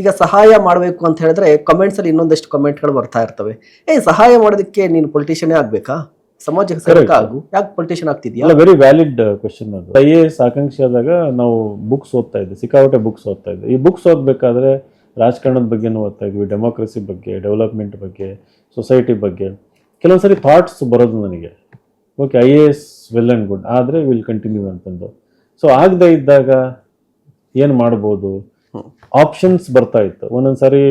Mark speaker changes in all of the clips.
Speaker 1: ಈಗ ಸಹಾಯ ಮಾಡಬೇಕು ಅಂತ ಹೇಳಿದ್ರೆ ಕಮೆಂಟ್ಸ್ ಅಲ್ಲಿ ಇನ್ನೊಂದಷ್ಟು ಕಮೆಂಟ್ಗಳು ಬರ್ತಾ ಇರ್ತವೆ. ಸಹಾಯ ಮಾಡೋದಕ್ಕೆ ನೀನು ಪೊಲಿಟಿಷಿಯನ್ ಆಗ್ಬೇಕಾ? ಸಮಾಜಕ್ಕೆ ಸೇವಕ ಆಗು, ಯಾಕೆ ಪೊಲಿಟಿಷಿಯನ್ ಆಗ್ತಿದ್ಯಾ?
Speaker 2: ಅಲ್ಲ, ವೆರಿ ವ್ಯಾಲಿಡ್ ಕ್ವಶನ್ ಅದು. IAS ಆಕಾಂಕ್ಷಿ ಆದಾಗ ನಾವು ಬುಕ್ಸ್ ಓದ್ತಾ ಇದ್ದೆ, ಸಿಕ್ಕಾಪಟ್ಟೆ ಬುಕ್ಸ್ ಓದ್ತಾ ಇದ್ದೆ. ಈ ಬುಕ್ಸ್ ಓದಬೇಕಾದ್ರೆ ರಾಜಕಾರಣದ ಬಗ್ಗೆನೂ ಓದ್ತಾ ಇದ್ವಿ, ಡೆಮೋಕ್ರಸಿ ಬಗ್ಗೆ, ಡೆವಲಪ್ಮೆಂಟ್ ಬಗ್ಗೆ, ಸೊಸೈಟಿ ಬಗ್ಗೆ. ಕೆಲವು ಸರಿ ಥಾಟ್ಸ್ ಬರೋದು ನನಗೆ, okay IAS well and good, ಆದರೆ ವಿಲ್ ಕಂಟಿನ್ಯೂ ಅಂತಂದು. ಸೊ ಆಗದೆ ಇದ್ದಾಗ ಏನು ಮಾಡ್ಬೋದು, ಆಪ್ಷನ್ಸ್ ಬರ್ತಾ ಇತ್ತು. ಒಂದೊಂದ್ಸರಿ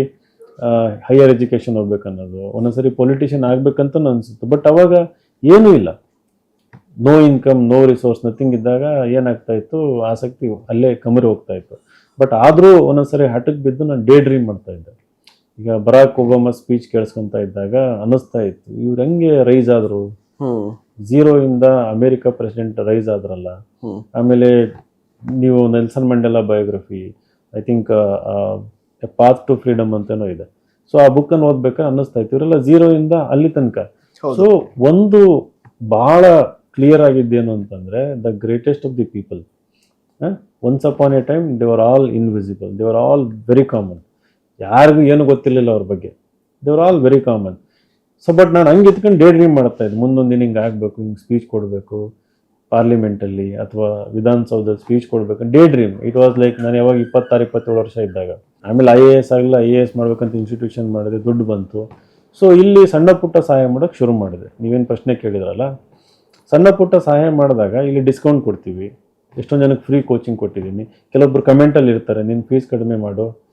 Speaker 2: ಹೈಯರ್ ಎಜುಕೇಷನ್ ಹೋಗ್ಬೇಕನ್ನೋದು, ಒಂದೊಂದ್ಸರಿ ಪೊಲಿಟಿಷಿಯನ್ ಆಗ್ಬೇಕಂತ ಅನಿಸುತ್ತೆ. ಬಟ್ ಅವಾಗ ಏನೂ ಇಲ್ಲ, no income, no resource, nothing ಇದ್ದಾಗ ಏನಾಗ್ತಾ ಇತ್ತು, ಆಸಕ್ತಿ ಅಲ್ಲೇ ಕಮ್ಮಿ ಹೋಗ್ತಾ ಇತ್ತು. ಬಟ್ ಆದರೂ ಒಂದೊಂದ್ಸರಿ ಹಠಕ್ಕೆ ಬಿದ್ದು ನಾನು ಡೇ ಡ್ರೀಮ್ ಮಾಡ್ತಾ ಇದ್ದೆ. ಈಗ ಬರಾಕ್ ಒಬಾಮಾ ಸ್ಪೀಚ್ ಕೇಳಿಸ್ಕೊಂತ ಇದ್ದಾಗ ಅನ್ನಿಸ್ತಾ ಇತ್ತು, ಇವ್ರು ಹೆಂಗೆ ರೈಸ್ ಆದರು, ಝೀರೋಯಿಂದ ಅಮೇರಿಕಾ ಪ್ರೆಸಿಡೆಂಟ್ ರೈಸ್ ಆದ್ರಲ್ಲ. ಆಮೇಲೆ ನೀವು Nelson Mandela biography, I think a path to freedom ಅಂತನೋ ಇದೆ. ಸೊ ಆ ಬುಕ್ಕನ್ನು ಓದ್ಬೇಕಾ ಅನ್ನಿಸ್ತಾ ಇತ್ತು, ಇವರೆಲ್ಲ ಝೀರೋಯಿಂದ ಅಲ್ಲಿ ತನಕ. ಸೊ ಒಂದು ಬಹಳ ಕ್ಲಿಯರ್ ಆಗಿದ್ದೇನು ಅಂತಂದ್ರೆ, the greatest of the people, once upon A time they are all invisible, they are all very common. ಯಾರಿಗೂ ಏನು ಗೊತ್ತಿರಲಿಲ್ಲ ಅವ್ರ ಬಗ್ಗೆ, they are all very common. So but ನಾನು ಹಂಗೆ ಇತ್ಕೊಂಡು ಡೇ ಡ್ರೀಮ್ ಮಾಡ್ತಾ ಇದ್ದೆ, ಮುಂದೊಂದು ದಿನ ಹಿಂಗೆ ಆಗಬೇಕು, ಹಿಂಗೆ ಸ್ಪೀಚ್ ಕೊಡಬೇಕು ಪಾರ್ಲಿಮೆಂಟಲ್ಲಿ ಅಥವಾ ವಿಧಾನಸೌಧದಲ್ಲಿ ಸ್ಪೀಚ್ ಕೊಡಬೇಕು, day dream. It was like ನಾನು ಯಾವಾಗ 26-27 ವರ್ಷ ಇದ್ದಾಗ. ಆಮೇಲೆ IAS ಆಗಲಿಲ್ಲ, IAS ಮಾಡ್ಬೇಕಂತ ಇನ್ಸ್ಟಿಟ್ಯೂಷನ್ ಮಾಡಿದೆ, ದುಡ್ಡು ಬಂತು. ಸೊ ಇಲ್ಲಿ ಸಣ್ಣ ಪುಟ್ಟ ಸಹಾಯ ಮಾಡೋಕ್ಕೆ ಶುರು ಮಾಡಿದೆ. ನೀವೇನು ಪ್ರಶ್ನೆ ಕೇಳಿದ್ರಲ್ಲ, ಸಣ್ಣ ಪುಟ್ಟ ಸಹಾಯ ಮಾಡಿದಾಗ ಇಲ್ಲಿ ಡಿಸ್ಕೌಂಟ್ ಕೊಡ್ತೀವಿ, ಎಷ್ಟೊಂದು ಜನಕ್ಕೆ ಫ್ರೀ ಕೋಚಿಂಗ್ ಕೊಟ್ಟಿದ್ದೀನಿ. ಕೆಲವೊಬ್ರು ಕಮೆಂಟಲ್ಲಿ ಇರ್ತಾರೆ, ನಿನ್ನ ಫೀಸ್ ಕಡಿಮೆ ಮಾಡು,